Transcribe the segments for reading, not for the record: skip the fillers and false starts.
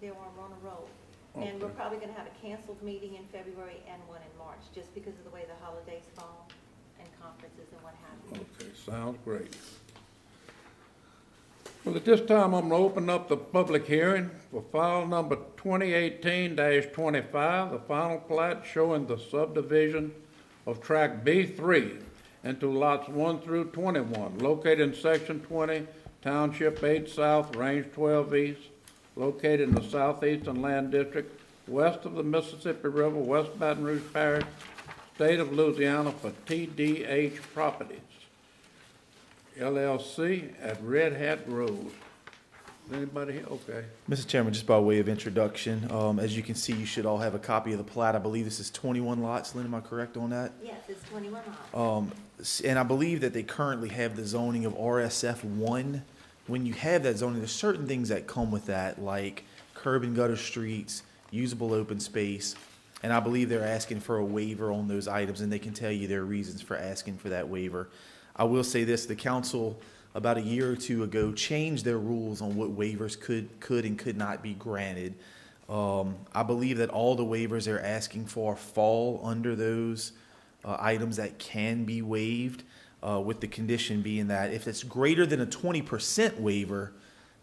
They were on a roll. And we're probably going to have a canceled meeting in February and one in March, just because of the way the holidays fall and conferences and what have you. Okay, sounds great. Well, at this time, I'm going to open up the public hearing for file number 2018-25, the final plat showing the subdivision of tract B3 into lots 1 through 21, located in section 20, township 8 south, range 12 east, located in the southeastern land district, west of the Mississippi River, West Baton Rouge Parish, state of Louisiana, for TDH Properties, LLC at Red Hat Road. Anybody here? Okay. Mr. Chairman, just by way of introduction, as you can see, you should all have a copy of the plat. I believe this is 21 lots. Lynn, am I correct on that? Yes, it's 21 lots. And I believe that they currently have the zoning of RSF 1. When you have that zoning, there's certain things that come with that, like curb and gutter streets, usable open space, and I believe they're asking for a waiver on those items, and they can tell you their reasons for asking for that waiver. I will say this, the council about a year or two ago changed their rules on what waivers could and could not be granted. I believe that all the waivers they're asking for fall under those items that can be waived, with the condition being that if it's greater than a 20% waiver,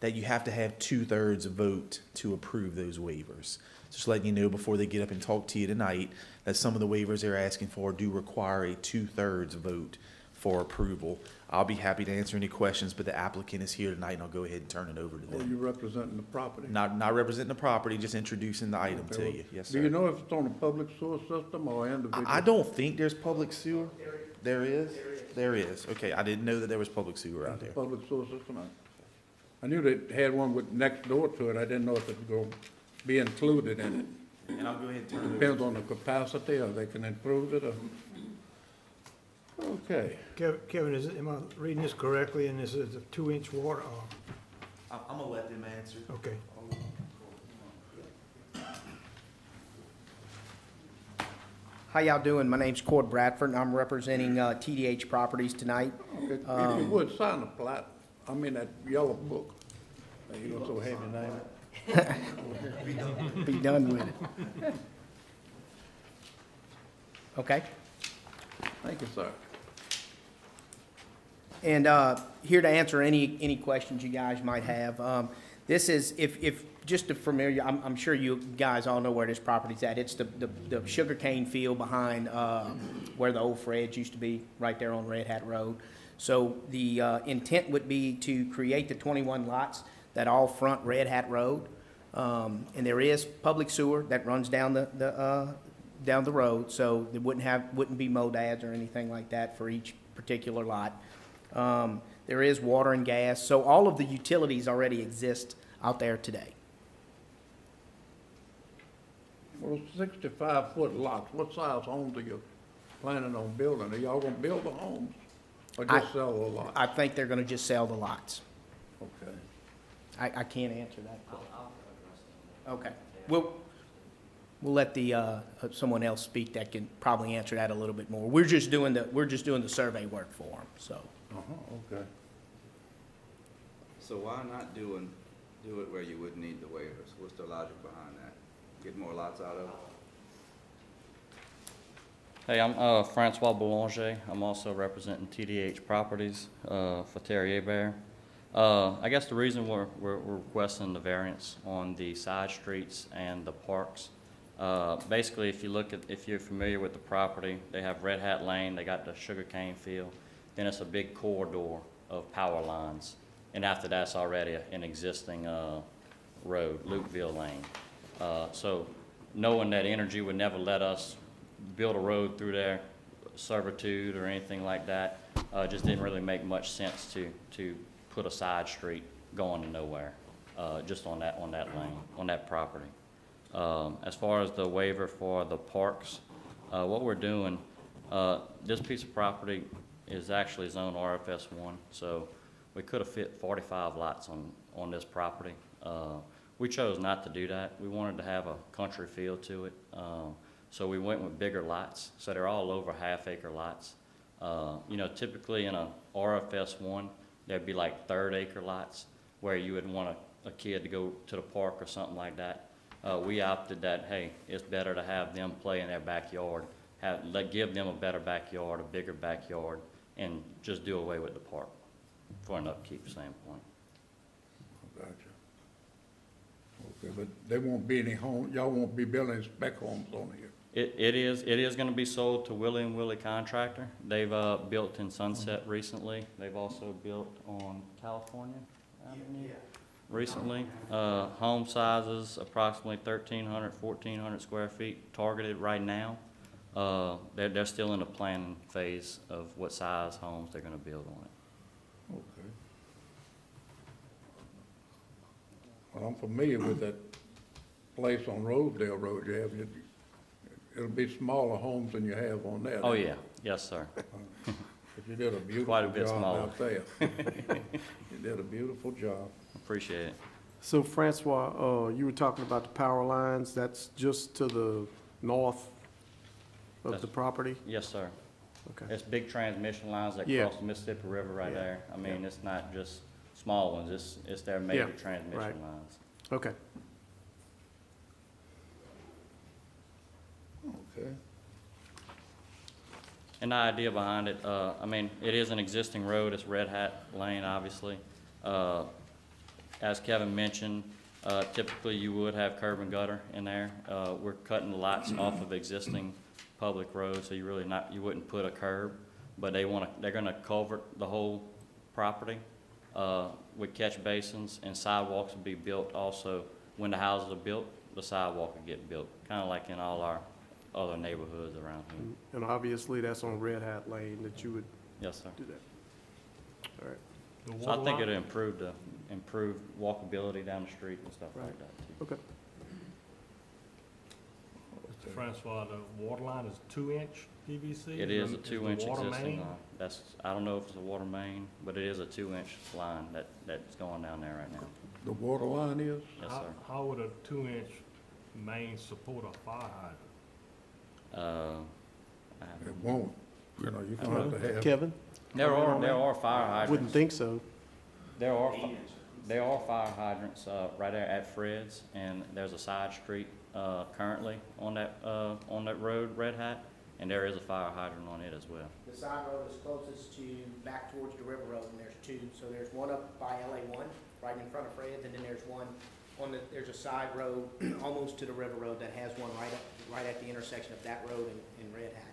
that you have to have 2/3 vote to approve those waivers. Just letting you know before they get up and talk to you tonight that some of the waivers they're asking for do require a 2/3 vote for approval. I'll be happy to answer any questions, but the applicant is here tonight, and I'll go ahead and turn it over to Oh, them. you're representing the property? Not representing the property, just introducing the item to you. Yes, sir. Do you know if it's on a public sewer system or individual? I don't think there's public sewer. There is? There is. Okay, I didn't know that there was public sewer out there. Public sewer system? I knew they had one with next door to it. I didn't know if it would be included in it. And I'll go ahead and turn it over. Depends on the capacity, or they can improve it, or... Okay. Kevin, am I reading this correctly, and this is a 2-inch water, I'm gonna let them answer. okay. How y'all doing? My name's Cord Bradford, and I'm representing TDH Properties tonight. If you would, sign the plat, I mean that yellow book. You don't so have your name. Be done with it. Okay. Thank you, sir. And here to answer any questions you guys might have. This is, if just to familiar, I'm sure you guys all know where this property's at. It's the sugarcane field behind where the old Fred's used to be, right there on Red Hat Road. So the intent would be to create the 21 lots that all front Red Hat Road. And there is public sewer that runs down down the road, so there wouldn't be modads or anything like that for each particular lot. There is water and gas, so all of the utilities already exist out there today. Well, 65-foot lots, what size homes are you planning on building? Are y'all gonna build the homes, or just sell the lots? I think they're gonna just sell the lots. Okay. I can't answer that. Okay. We'll let the someone else speak that can probably answer that a little bit more. We're just doing the survey work for them, so. Okay. So why not do it where you wouldn't need the waivers? What's the logic behind that? Get more lots out of it? Hey, I'm Francois Boulanger. I'm also representing TDH Properties for Terry Bear. I guess the reason we're requesting the variance on the side streets and the parks, basically if you're familiar with the property, they have Red Hat Lane, they got the sugarcane field, then it's a big corridor of power lines, and after that's already an existing road, Lukeville Lane. So knowing that Energy would never let us build a road through there, servitude or anything like that, just didn't really make much sense to put a side street going to nowhere, just on that lane, on that property. As far as the waiver for the parks, what we're doing, this piece of property is actually zoned RFS 1, so we could have fit 45 lots on this property. We chose not to do that. We wanted to have a country feel to it, so we went with bigger lots. So they're all over half-acre lots. Typically in a RFS 1, there'd be like third-acre lots where you would want a kid to go to the park or something like that. We opted that, hey, it's better to have them play in their backyard, give them a better backyard, a bigger backyard, and just do away with the park for an upkeep standpoint. Gotcha. Okay, but there won't be any home, y'all won't be building spec homes on here? It is gonna be sold to Willie and Willie Contractor. They've, built in Sunset recently. They've also built on California Avenue recently. Home sizes approximately 1,300, 1,400 square feet targeted right now. They're still in the planning phase of what size homes they're gonna build on it. Okay. Well, I'm familiar with that place on Rosedale Road you have. It'll be smaller homes than you have on that. Oh, yeah, yes, sir. But you did a beautiful Quite a bit job smaller. out there. You did a beautiful job. Appreciate it. So Francois, you were talking about the power lines, that's just to the north of the That's- property? Yes, sir. Okay, It's big transmission lines that Yeah. cross the Mississippi River right Yeah. there. I mean, it's not just small ones, it's their major right. transmission lines. okay. Okay. And the idea behind it, I mean, it is an existing road, it's Red Hat Lane, obviously. As Kevin mentioned, typically you would have curb and gutter in there. We're cutting the lots off of existing public roads, so you wouldn't put a curb, but they're gonna culvert the whole property, with catch basins, and sidewalks will be built also. When the houses are built, the sidewalk will get built, kinda like in all our other neighborhoods around here. And obviously, that's on Red Hat Lane that you would Yes, sir. do that. All right, So I think it'll improve walkability down the street and stuff like Right. that too. okay. Francois, the water line is 2-inch PVC? It is a the 2-inch water existing main? line. I don't know if it's a water main, but it is a 2-inch line that's going down there right now. The water line is? Yes, How- sir. How would a 2-inch main support a fire hydrant? I haven't- It won't. You know, you're gonna have to have. Kevin? There are fire hydrants. Wouldn't think so. There are fire hydrants, right there at Fred's, and there's a side street, currently on that road, Red Hat, and there is a fire hydrant on it as well. The side road is closest to, back towards the river road, and there's two. So there's one up by LA1, right in front of Fred's, and then there's one there's a side road almost to the river road that has one right at the intersection of that road and Red Hat.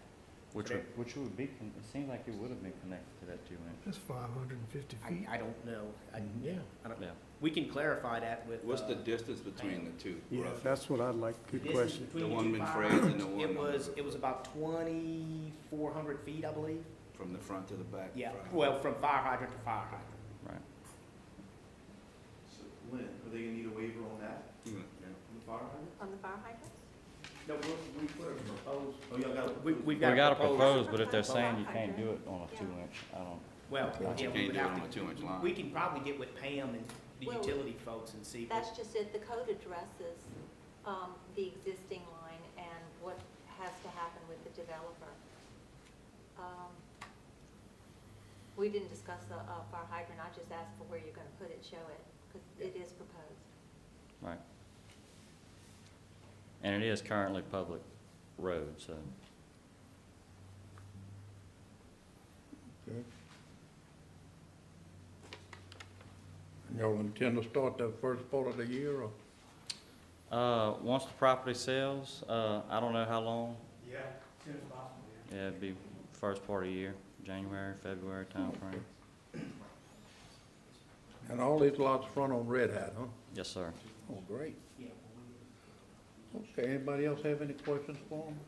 Which would be, it seems like it would have been connected to that 2-inch. That's 550 feet. I don't know. I don't, Yeah. we can clarify that with. What's the distance between the two? Yeah, roughly? that's what I'd like, good Distance question. between The one two in fire Fred's and the hydrants, one it was about 2,400 feet, I believe. From the front to the back? Yeah, front? well, from fire hydrant to fire hydrant. Right. So, Lynn, are they gonna need a waiver on that, Yeah. on the fire hydrant? On the fire hydrants? No, we put a proposed. Oh, y'all got. We've We got gotta a proposed. propose, but if they're saying you can't do it on a 2-inch, I don't, Well, You yeah, we can't would do it have on a to, 2-inch line. we can probably get with Pam and the Well, utility folks and see. That's just it, the code addresses the existing line and what has to happen with the developer. We didn't discuss the fire hydrant, I just asked for where you're gonna put it, show it, because it is proposed. right. And it is currently public road, so. Okay. And y'all intend to start that first part of the year, or? Once the property sells, I don't know how long. Yeah, as soon as possible, Yeah, it'd be first part of the year, January, February timeframe. And all these lots front on Red Hat, huh? Yes, sir. Oh, great. Yeah. Okay, anybody else have any questions for them?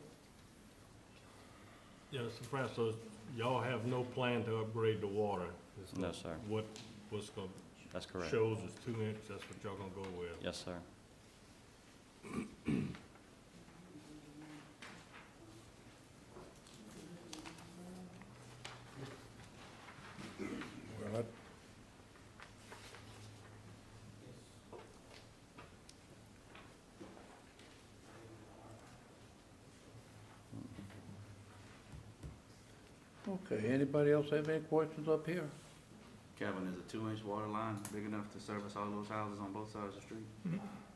Yes, Francois, y'all have no plan to upgrade the water? It's No, not- sir. What's gonna, That's correct. shows is 2-inch, that's what y'all gonna go with? Yes, sir. Well, that, okay, anybody else have any questions up here? Kevin, is a 2-inch water line big enough to service all those houses on both sides of the street?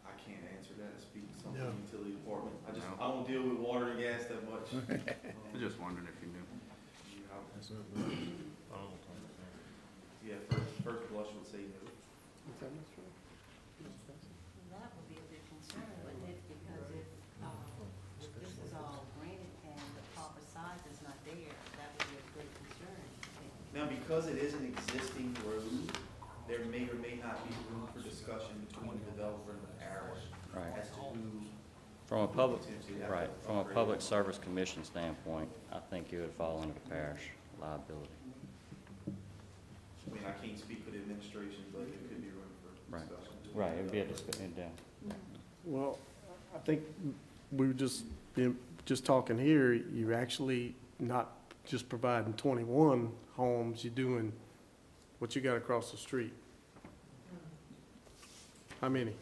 I can't answer that, speak to something No. utility department. I No. don't deal with water and gas that much. I'm just wondering if you knew. Yeah, first blush would say no. That would be a big concern, wouldn't it? Because if this is all granted and the proper size is not there, that would be a good concern. Now, because it is an existing road, there may or may not be room for discussion between the developer and the parish Right. as to who. From a public, potentially have right, to from a upgrade public it. service commission standpoint, I think it would fall under the parish liability. I mean, I can't speak for the administration, but there could be room for Right. discussion. Right, it would be a discussion, yeah. Well, I think we were just talking here, you're actually not just providing 21 homes, you're doing what you got across the street. How many?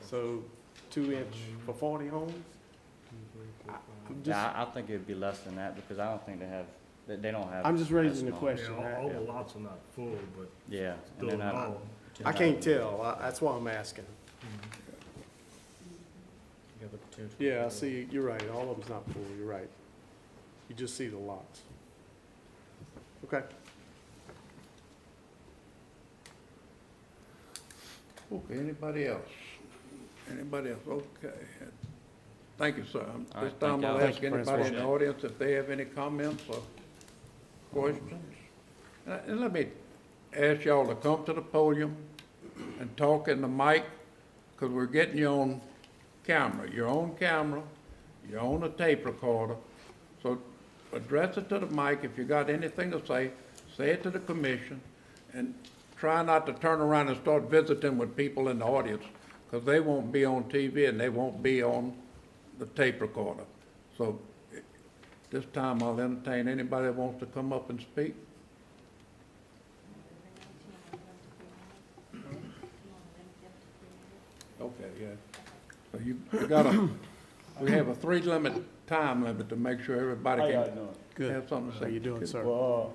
So 2-inch for 40 homes? Yeah, I think it'd be less than that, because I don't think they don't have. I'm just raising the that small. question. Yeah, all the lots are not full, but Yeah. and still they're not- all. I can't tell, that's why I'm asking. Yeah, I see, you're right, all of them's not full, you're right. You just see the lots. Okay. Okay, anybody else? Anybody else? Okay. Thank you, sir. All This right, time thank I'll y'all. ask Thank you, anybody in the Francois. audience if they have any comments or questions. And let me ask y'all to come to the podium and talk in the mic, because we're getting you on camera. You're on camera, you're on a tape recorder. So address it to the mic. If you got anything to say it to the commission, and try not to turn around and start visiting with people in the audience, because they won't be on TV and they won't be on the tape recorder. So this time I'll entertain anybody that wants to come up and speak. Okay, yeah. So you got we have a time limit to make sure everybody How y'all can doing? Good. have something to say. How you doing, sir? Well,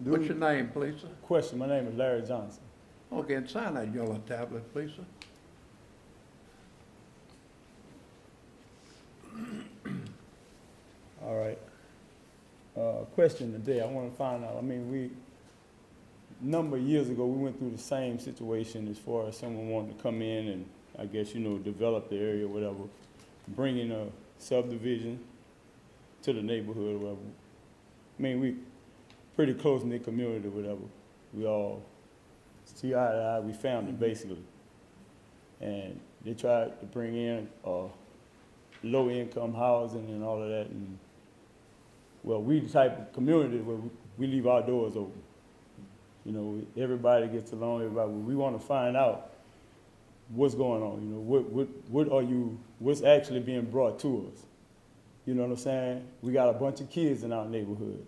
What's your name, please, sir? question, my name is Larry Johnson. Okay, and sign that yellow tablet, please, sir. All right. Question today, I want to find out, number of years ago, we went through the same situation as far as someone wanting to come in and, I guess, develop the area or whatever, bring in a subdivision to the neighborhood or whatever. We pretty close-knit community or whatever. We all see eye to eye, we family, basically. And they tried to bring in low-income housing and all of that, and well, we the type of community where we leave our doors open. Everybody gets along, everybody. We want to find out what's going on. What's actually being brought to us? You know what I'm saying? We got a bunch of kids in our neighborhood.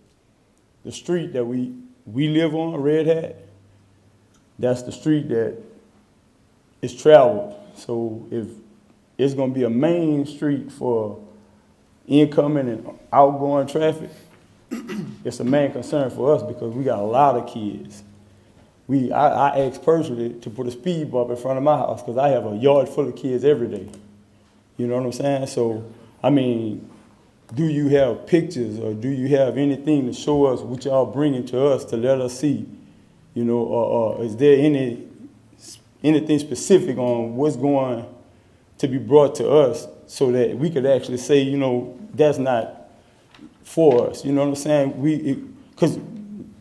The street that we live on, Red Hat, that's the street that is traveled. So if it's going to be a main street for incoming and outgoing traffic, it's a main concern for us because we got a lot of kids. I asked personally to put a speed bump in front of my house because I have a yard full of kids every day. You know what I'm saying? So, do you have pictures or do you have anything to show us what y'all bringing to us to let us see? Is there anything specific on what's going to be brought to us so that we could actually say, that's not for us. You know what I'm saying? Because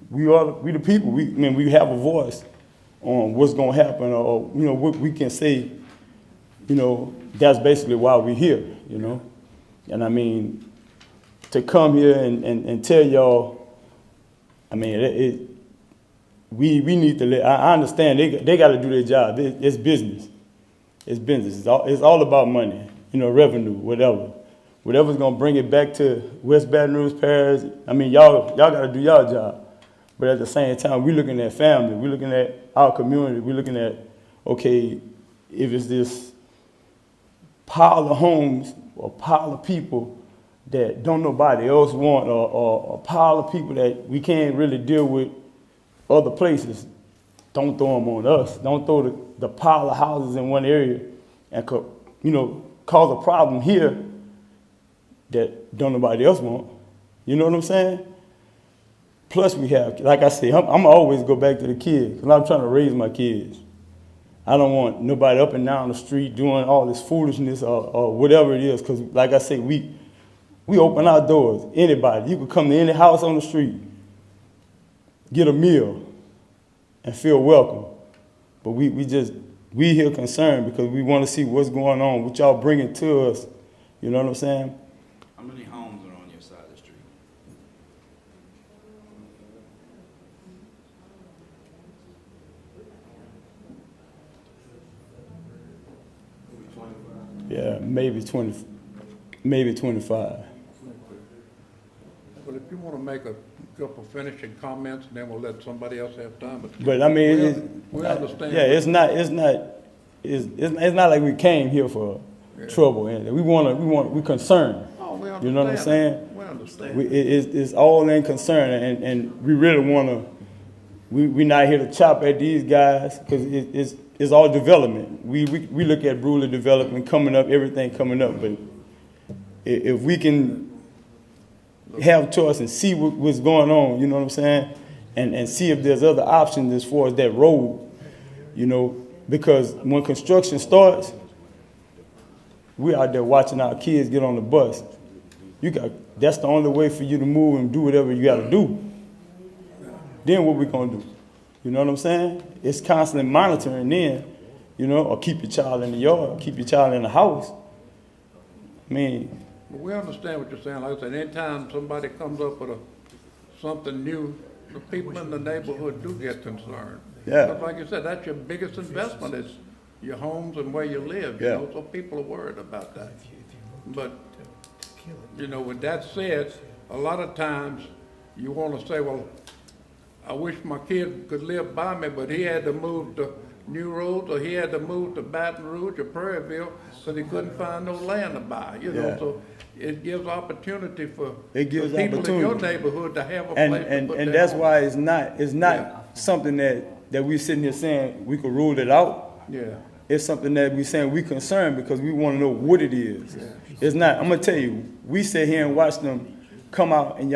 we the people. We have a voice on what's going to happen, or what we can say. That's basically why we're here. And to come here and tell y'all, we need to let. I understand they got to do their job. It's business. It's business. It's all about money. Revenue, whatever. Whatever's gonna bring it back to West Baton Rouge Parish. Y'all gotta do y'all job. But at the same time, we're looking at family. We're looking at our community. We're looking at, okay, if it's this pile of homes or pile of people that don't nobody else want, or a pile of people that we can't really deal with other places, don't throw them on us. Don't throw the pile of houses in one area and, cause a problem here that don't nobody else want. You know what I'm saying? Plus we have, like I said, I'm always go back to the kids, because I'm trying to raise my kids. I don't want nobody up and down the street doing all this foolishness or whatever it is, because like I say, we open our doors. Anybody, you could come to any house on the street, get a meal, and feel welcome. But we here concerned because we want to see what's going on, what y'all bringing to us. You know what I'm saying? How many homes are on your side of the street? Yeah, maybe 20, maybe 25. Well, if you want to make a couple finishing comments, and then we'll let somebody else have time. But I mean, we understand. Yeah, it's not like we came here for trouble. And we concerned. Oh, we understand. You know what I'm saying? We understand. It's all in concern, and we really want to. We're not here to chop at these guys because it's all development. We look at Brewer development coming up, everything coming up, but if we can have choice and see what's going on, you know what I'm saying, and see if there's other options as far as that road, because when construction starts, we out there watching our kids get on the bus. That's the only way for you to move and do whatever you got to do. Then what we gonna do? You know what I'm saying? It's constantly monitoring then, or keep your child in the yard, keep your child in the house. I mean, we understand what you're saying. Like I said, anytime somebody comes up with something new, the people in the neighborhood do get concerned. Yeah. Because like you said, that's your biggest investment is your homes and where you live, so people are worried about that. But, with that said, a lot of times you want to say, well, I wish my kid could live by me, but he had to move to New Roads, or he had to move to Baton Rouge or Prairieville because he couldn't find no land to buy, So it gives opportunity for people in your neighborhood to have a place to put and their that's home. why it's not something that we sitting here saying we could rule it out. Yeah. It's something that we saying we concerned because we want to know what it is. Yeah. It's not. I'm gonna tell you. We sit here and watch them come out, and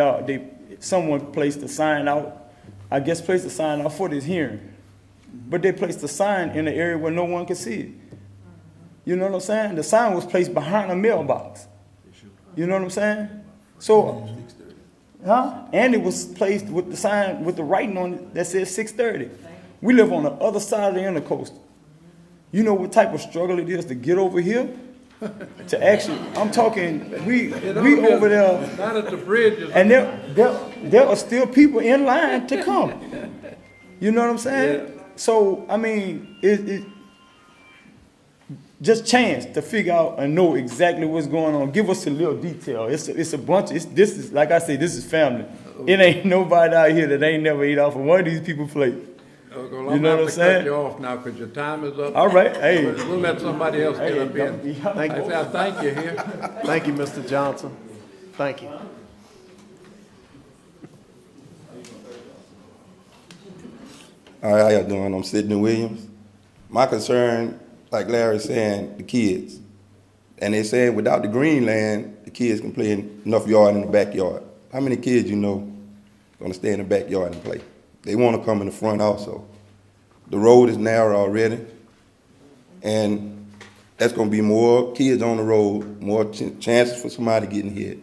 someone placed a sign out. I guess placed a sign out for this hearing, but they placed a sign in an area where no one could see it. You know what I'm saying? The sign was placed behind a mailbox. You know what I'm saying? So, and it was placed with the sign with the writing on it that says 6:30. We live on the other side of the intercoast. You know what type of struggle it is to get over here? To actually, I'm talking, we over there. Not at the bridges. And there are still people in line to come. You know what I'm saying? Yeah. So, I mean, it just chance to figure out and know exactly what's going on. Give us a little detail. It's a bunch. This is like I say, this is family. It ain't nobody out here that ain't never eat off of one of these people's plate. Well, you know what I'm saying? Cut you off now because your time is up. All right, hey. We'll let somebody else get up in. Thank you. I thank you here. Thank you, Mr. Johnson. Thank you. All right, how y'all doing? I'm Sidney Williams. My concern, like Larry's saying, the kids. And they said without the green land, the kids can play in enough yard in the backyard. How many kids you know gonna stay in the backyard and play? They want to come in the front also. The road is narrow already, and that's going to be more kids on the road, more chances for somebody getting hit.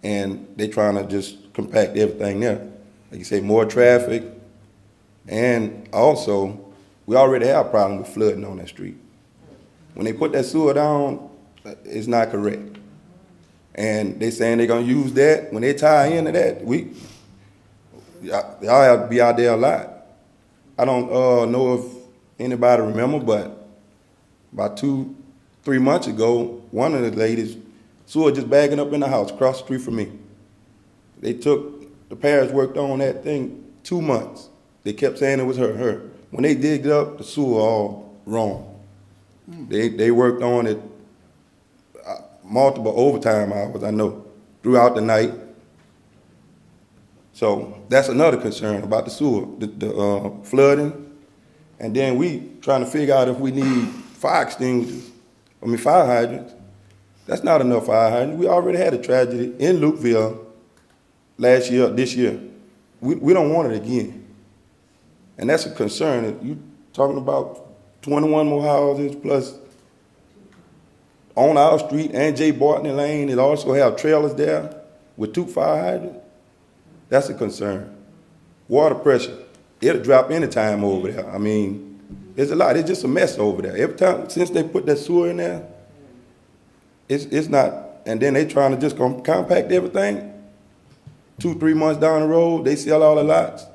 And they're trying to just compact everything there. Like you say, more traffic, and also, we already have a problem with flooding on that street. When they put that sewer down, it's not correct. And they're saying they're going to use that. When they tie into that, y'all have to be out there a lot. I don't know if anybody remember, but about 2-3 months ago, one of the ladies, sewer just bagging up in the house across the street from me. The parish worked on that thing 2 months. They kept saying it was her. When they digged up, the sewer all wrong. They worked on it multiple overtime hours, I know, throughout the night. So that's another concern about the sewer, the flooding. And then we trying to figure out if we need fire extinguishers, fire hydrants. That's not enough fire hydrants. We already had a tragedy in Lukeville this year. We don't want it again. And that's a concern. You talking about 21 more houses plus on our street and J. Barton Lane. It also have trailers there with 2 fire hydrants. That's a concern. Water pressure, it'll drop anytime over there. I mean, there's a lot. It's just a mess over there. Every time, since they put that sewer in there, it's not, and then they trying to just compact everything. 2-3 months down the road, they sell all the lots.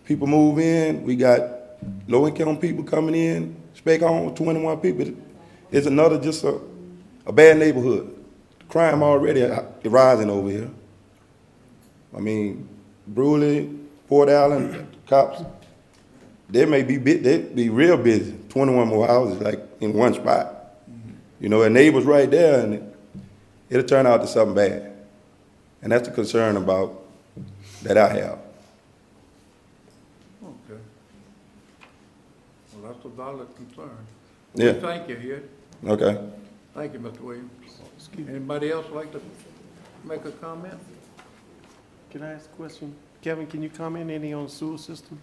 People move in. We got low-income people coming in, spec homes, 21 people. It's another just a bad neighborhood. Crime already rising over here. I mean, Brewley, Port Allen, cops, they be real busy. 21 more houses, like in one spot. You know, a neighbor's right there, and it'll turn out to something bad. And that's the concern about that I have. Okay. Well, that's a valid concern. Yeah. Well, thank you, here. Okay. Thank you, Mr. Williams. Anybody else like to make a comment? Can I ask a question? Kevin, can you comment any on the sewer system?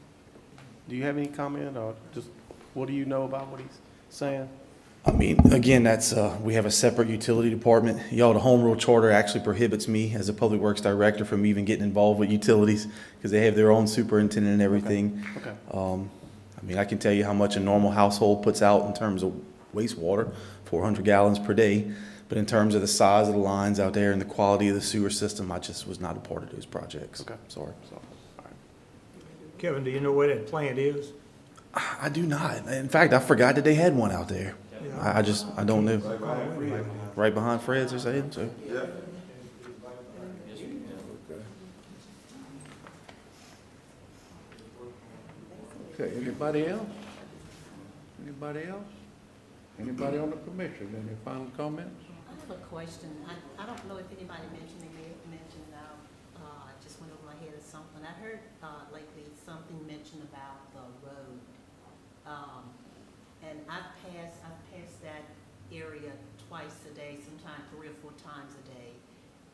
Do you have any comment, or just, what do you know about what he's saying? I mean, again, that's, we have a separate utility department. Y'all, the home rule charter actually prohibits me as a public works director from even getting involved with utilities because they have their own superintendent and everything. Okay. I mean, I can tell you how much a normal household puts out in terms of wastewater, 400 gallons per day. But in terms of the size of the lines out there and the quality of the sewer system, I just was not a part of those projects. Okay. Sorry. So, all right. Kevin, do you know where that plant is? I do not. In fact, I forgot that they had one out there. I don't know. Right behind Fred's or saying so. Yeah. Okay, anybody else? Anybody else? Anybody on the commission? Any final comments? I have a question. I don't know if anybody mentioned, I just went over my head or something. I heard lately something mentioned about the road. And I've passed that area twice a day, sometimes 3 or 4 times a day.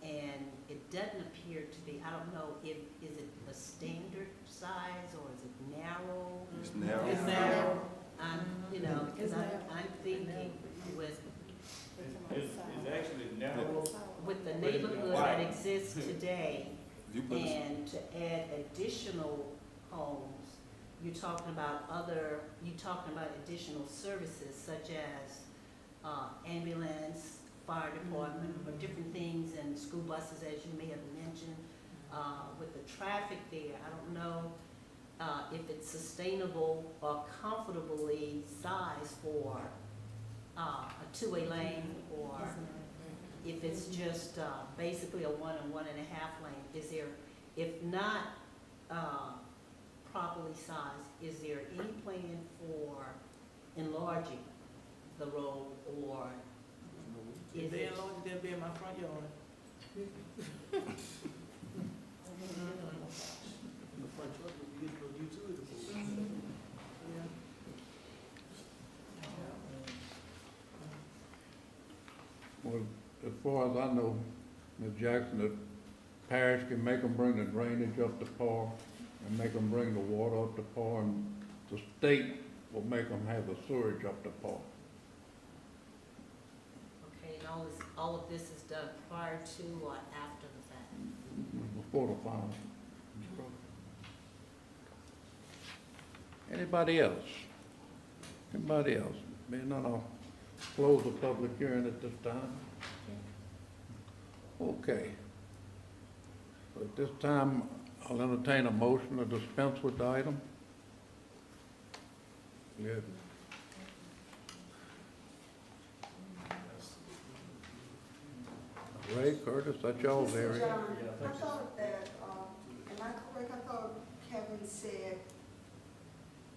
And it doesn't appear to be, I don't know, is it a standard size or is it narrow? It's narrow. It's narrow. Because I'm thinking with It's actually narrow. with the neighborhood that exists today, and to add additional homes, you're talking about additional services such as ambulance, fire department, or different things, and school buses, as you may have mentioned. With the traffic there, I don't know if it's sustainable or comfortably sized for a 2-way lane, or if it's just basically a 1 and 1.5 lane. Is there, if not properly sized, is there any plan for enlarging the road, or is it? They'll be in my front yard. Well, as far as I know, Ms. Jackson, the parish can make them bring the drainage up to par and make them bring the water up to par, and the state will make them have the sewage up to par. Okay, and all of this is done prior to or after the fact? Before the final. Anybody else? Anybody else? Being none, I'll close the public hearing at this time. Okay. So at this time, I'll entertain a motion to dispense with the item. Good. Ray, Curtis, that's y'all's area. I thought that, am I correct? I thought Kevin said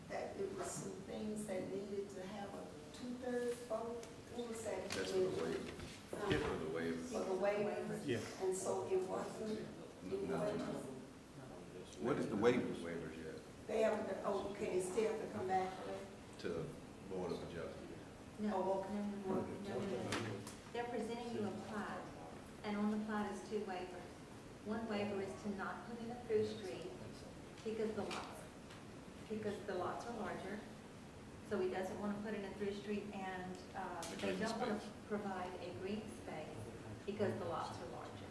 that it was some things that needed to have a 2/3 vote. What was that? That's for the waiver. For the waiver? Yeah. And so it wasn't. No. What is the waivers? Waivers yet They haven't, oh, okay, they still have to come back for that? to the Board of Adjustment. No, Oh, okay. no. They're presenting you a plat, and on the plat is two waivers. One waiver is to not put in a through street because the lots are larger. So he doesn't want to put in a through street, and they don't want to provide a green space because the lots are larger.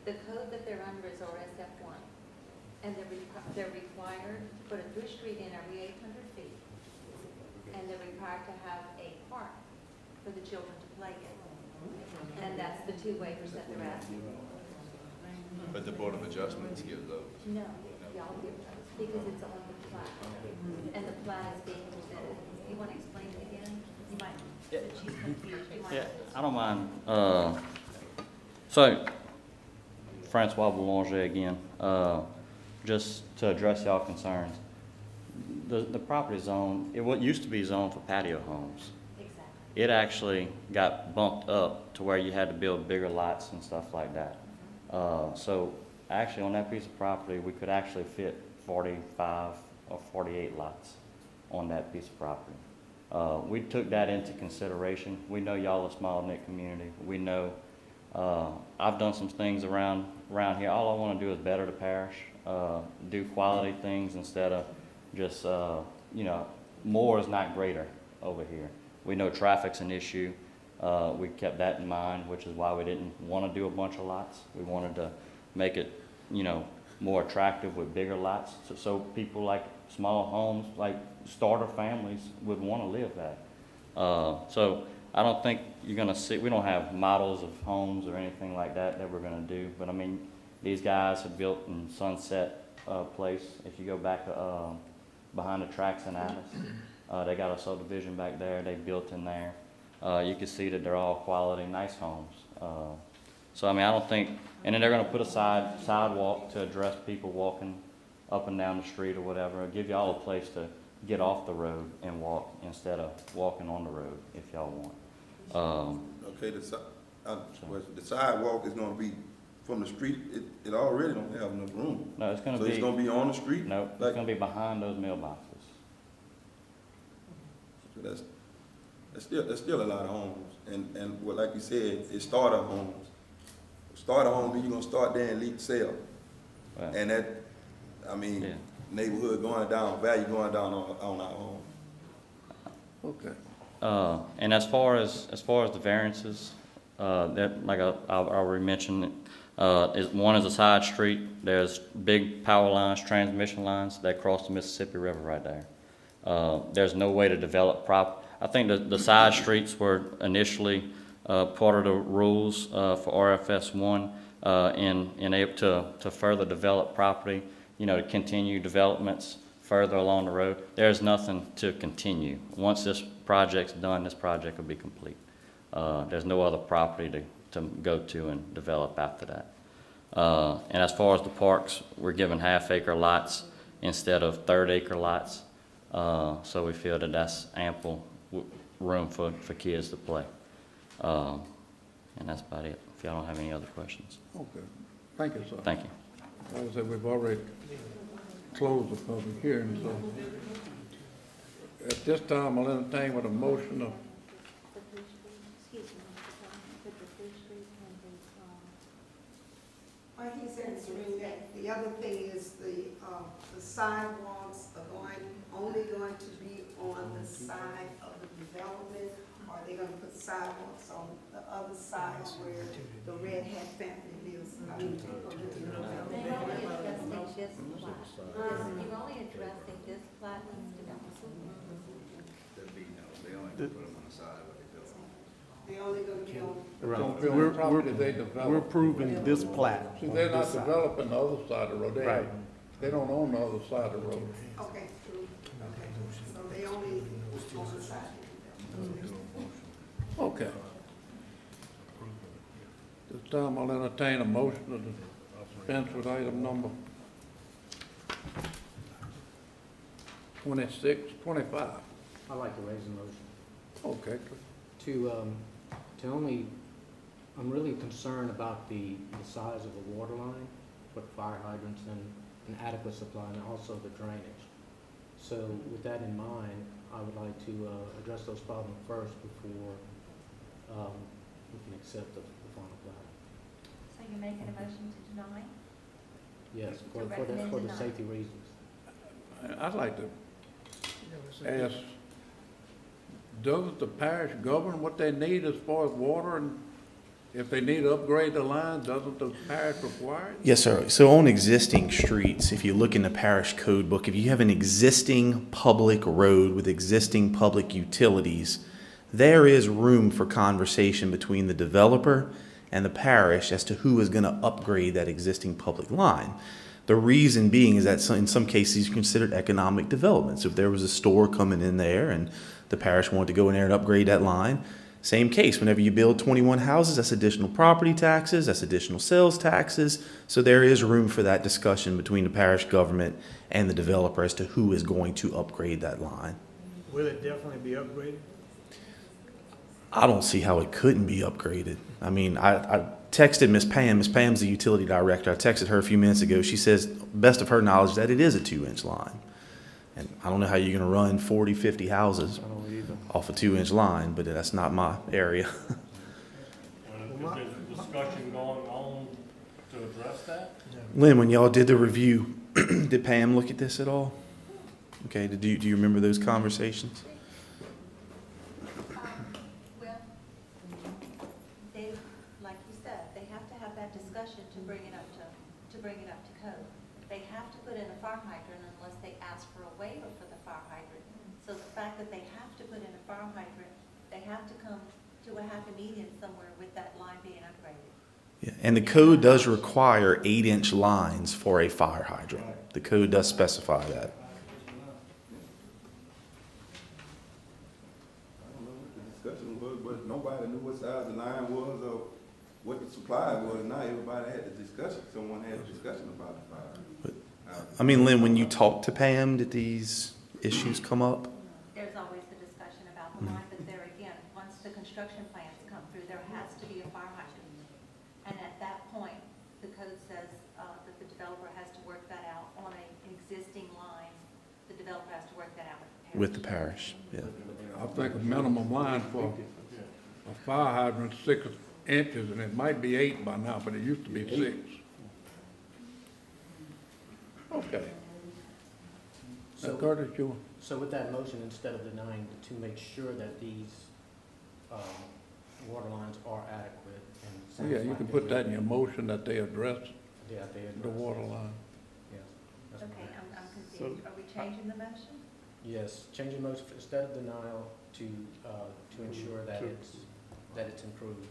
The code that they're under is RSF1, and they're required to put a through street in every 800 feet, and they're required to have a park for the children to play in. And that's the two waivers that they're asking for. But the Board of Adjustments gives those. No, y'all give those, because it's on the plat, and the plat is being presented. You want to explain it again? You might, since she's confused, you might. Yeah, I don't mind. So, Francois Boulanger again, just to address y'all concerns. The property zone, what used to be zoned for patio homes. Exactly. It actually got bumped up to where you had to build bigger lots and stuff like that. So actually on that piece of property, we could actually fit 45 or 48 lots on that piece of property. We took that into consideration. We know y'all a small knit community. We know, I've done some things around here. All I want to do is better the parish, do quality things instead of just, more is not greater over here. We know traffic's an issue. We kept that in mind, which is why we didn't want to do a bunch of lots. We wanted to make it, more attractive with bigger lots, so people like small homes, like starter families would want to live that. So I don't think you're going to see, we don't have models of homes or anything like that we're going to do, but I mean, these guys have built in Sunset Place. If you go back behind the tracks in Alice, they got a subdivision back there, they built in there. You can see that they're all quality, nice homes. So I mean, I don't think, and then they're going to put a sidewalk to address people walking up and down the street or whatever. Give y'all a place to get off the road and walk instead of walking on the road if y'all want. Okay, the sidewalk is gonna be from the street, it already don't have enough room. No, it's going to So be. it's gonna be on the street? No, it's Like- going to be behind those mailboxes. So that's still a lot of homes, and what, like you said, it's starter homes. Starter homes, then you're gonna start there and lead sale, Well, and that, I mean, Yeah. neighborhood going down, value going down on our homes. Okay. And as far as the variances, that, like I already mentioned, one is a side street. There's big power lines, transmission lines that cross the Mississippi River right there. There's no way to develop I think the side streets were initially part of the rules for RFS 1 and able to further develop property, to continue developments further along the road. There's nothing to continue. Once this project's done, this project will be complete. There's no other property to go to and develop after that. And as far as the parks, we're given half-acre lots instead of third-acre lots. So we feel that that's ample room for kids to play. And that's about it, if y'all don't have any other questions. Okay. Thank you, sir. Thank you. Like I said, we've already closed the public hearing, so at this time, I'll entertain with a motion of, Excuse me, Mr. President, put the through street and Well, he's answering that. The other thing is the sidewalks are only going to be on the side of the development, or are they gonna put sidewalks on the other side where the Red Hat family lives? They're only addressing this plat. You're only addressing this plat needs development. There'd be no, they only put them on the side of what they built. They only gonna be on, don't feel the property they develop. We're approving this plat. See, on they're not this side. developing the other side of the road. Right. They don't own the other side of the road. okay, true, okay. So they only on the side. Okay. This time I'll entertain a motion to dispense with item number 26, 25. I'd like to raise a motion Okay. to only, I'm really concerned about the size of the water line, put fire hydrants in an adequate supply and also the drainage. So with that in mind, I would like to address those problems first before we can accept the final plat. So you're making a motion to deny? Yes, To for recommend the denial. safety reasons. I'd like to ask, does the parish govern what they need as far as water, and if they need to upgrade the line, doesn't the parish require it? Yes, sir. So on existing streets, if you look in the parish code book, if you have an existing public road with existing public utilities, there is room for conversation between the developer and the parish as to who is going to upgrade that existing public line. The reason being is that in some cases you considered economic development. So if there was a store coming in there and the parish wanted to go in there and upgrade that line, same case. Whenever you build 21 houses, that's additional property taxes, that's additional sales taxes. So there is room for that discussion between the parish government and the developer as to who is going to upgrade that line. Will it definitely be upgraded? I don't see how it couldn't be upgraded. I mean, I texted Miss Pam. Miss Pam's the utility director. I texted her a few minutes ago. She says, best of her knowledge, that it is a 2-inch line. And I don't know how you're going to run 40, 50 houses off a 2-inch line, but that's not my area. Is there a discussion going on to address that? Lynn, when y'all did the review, did Pam look at this at all? Okay, do you remember those conversations? Well, they, like you said, they have to have that discussion to bring it up to code. They have to put in a fire hydrant unless they ask for a waiver for the fire hydrant. So the fact that they have to put in a fire hydrant, they have to come to a happy medium somewhere with that line being upgraded. Yeah, and the code does require 8-inch lines for a fire hydrant. The code does specify that. I don't know what the discussion was, but nobody knew what size the line was or what the supply was. Now everybody had the discussion. Someone had a discussion about the fire. I mean, Lynn, when you talked to Pam, did these issues come up? There's always the discussion about the line, but there again, once the construction plans come through, there has to be a fire hydrant. And at that point, the code says that the developer has to work that out on an existing line. The developer has to work that out with the parish. With the parish, yeah. I think a minimum line for a fire hydrant 6 inches, and it might be 8 by now, but it used to be 6. Okay. So- Curtis, you, So with that motion, instead of denying, to make sure that these water lines are adequate and. yeah, you can put that in your motion that they address Yeah, they address the water this. line. Yes. that's Okay, correct. I'm confused. Are we changing the motion? Yes, changing motion, instead of denial, to ensure that it's improved.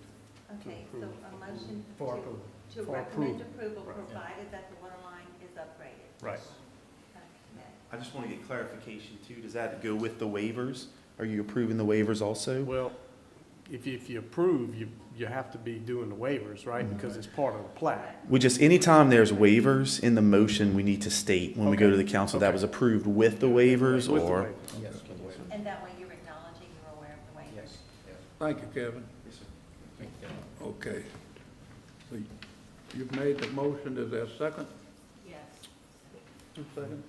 Okay, so a motion For to, approval. to For recommend approval. approval provided that the water line is upgraded. Right. Okay. I just want to get clarification too. Does that go with the waivers? Are you approving the waivers also? Well, if you approve, you have to be doing the waivers, right? Because it's part of the plat. We just, anytime there's waivers in the motion, we need to state when we go to the council that Okay. was approved with the waivers With the or. waivers. Yes, And that way you're acknowledging you're aware of the waivers. yes, yes. Thank you, Kevin. Okay. So you've made the motion, is there a second? Yes. Second?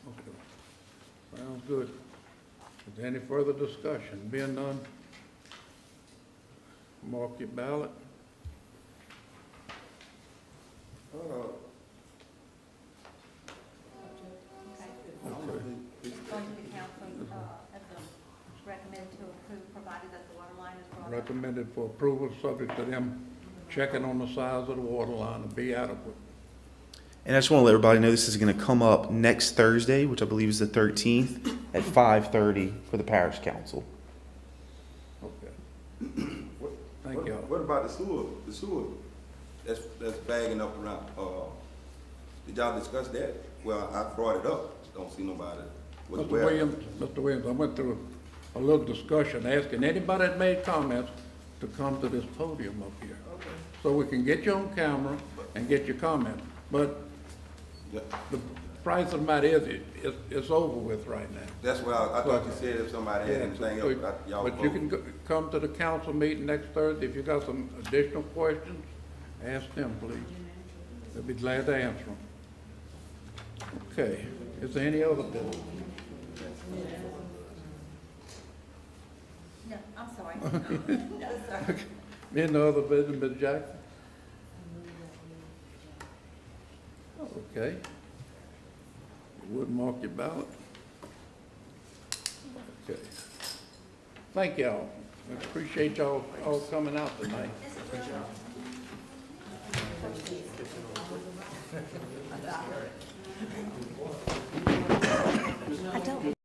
Okay. Sounds good. Is there any further discussion? Being none, mark your ballot. It's going to the council, as a recommend to approve, provided that the water line is brought up. Recommended for approval, subject to them checking on the size of the water line to be adequate. And I just want to let everybody know this is going to come up next Thursday, which I believe is the 13th, at 5:30 for the parish council. Okay. Thank you. What about the sewer? The sewer that's bagging up around. Did y'all discuss that? Well, I brought it up. Don't see nobody. Mr. Williams, I went through a little discussion asking anybody that made comments to come to this podium up here. Okay. So we can get you on camera and get your comment. But Yeah. the price of the matter is, it's over with right now. That's what I thought you said if somebody had anything else. Y'all But you can come to the council meeting next Thursday. If you got some additional questions, ask them, please. They'll be glad to answer them. Okay, is there any other business? No, I'm sorry. No, sir. Any other business, Ms. Jackson? Okay. You would mark your ballot. Okay. Thank y'all. We appreciate y'all all coming out tonight. I don't